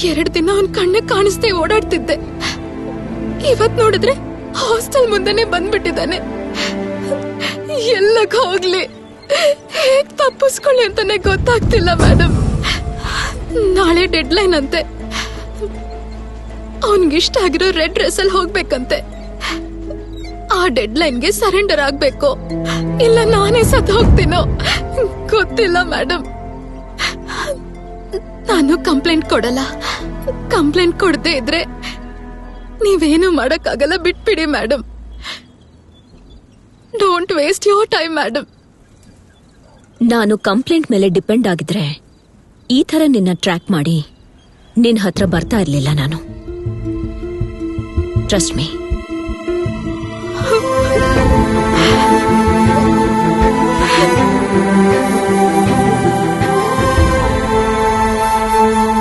2 ದಿನ ಅವ್ನ್ ಕಣ್ಣಿಗೆ ಕಾಣಿಸ್ದೆ ಓಡಾಡ್ತಿದ್ದೆ. ಇವತ್ ನೋಡಿದ್ರೆ ಹಾಸ್ಟೆಲ್ ಮುಂದೆನೆ ಬಂದ್ಬಿಟ್ಟಿದ್ದಾನೆ. ಎಲ್ಲಗ ಹೋಗ್ಲಿ, ಹೇಗ್ ತಪ್ಪಿಸ್ಕೊಳ್ಳಿ ಅಂತಾನೆ ಗೊತ್ತಾಗ್ತಿಲ್ಲ ಮೇಡಮ್. ನಾಳೆ ಡೆಡ್ಲೈನ್ ಅಂತೆ. ಅವನ್ಗಿಷ್ಟ ಆಗಿರೋ ರೆಡ್ ಡ್ರೆಸ್ ಅಲ್ಲಿ ಹೋಗ್ಬೇಕಂತೆ. ಆ ಡೆಡ್ಲೈನ್ಗೆ ಸರೆಂಡರ್ ಆಗ್ಬೇಕು, ಇಲ್ಲ ನಾನೇ ಸತ್ ಹೋಗ್ತೀನೋ ಗೊತ್ತಿಲ್ಲ ಮೇಡಮ್. ನಾನು ಕಂಪ್ಲೇಂಟ್ ಕೊಡಲ್ಲ. ಕಂಪ್ಲೇಂಟ್ ಕೊಡದೆ ಇದ್ರೆ ನೀವೇನು ಮಾಡಕ್ಕಾಗಲ್ಲ, ಬಿಟ್ಬಿಡಿ madam. Don't waste your time madam. ನಾನು ಕಂಪ್ಲೇಂಟ್ ಮೇಲೆ ಡಿಪೆಂಡ್ ಆಗಿದ್ರೆ ಈ ತರ ನಿನ್ನ ಟ್ರ್ಯಾಕ್ ಮಾಡಿ ನಿನ್ ಹತ್ರ ಬರ್ತಾ ಇರ್ಲಿಲ್ಲ ನಾನು. Trust me.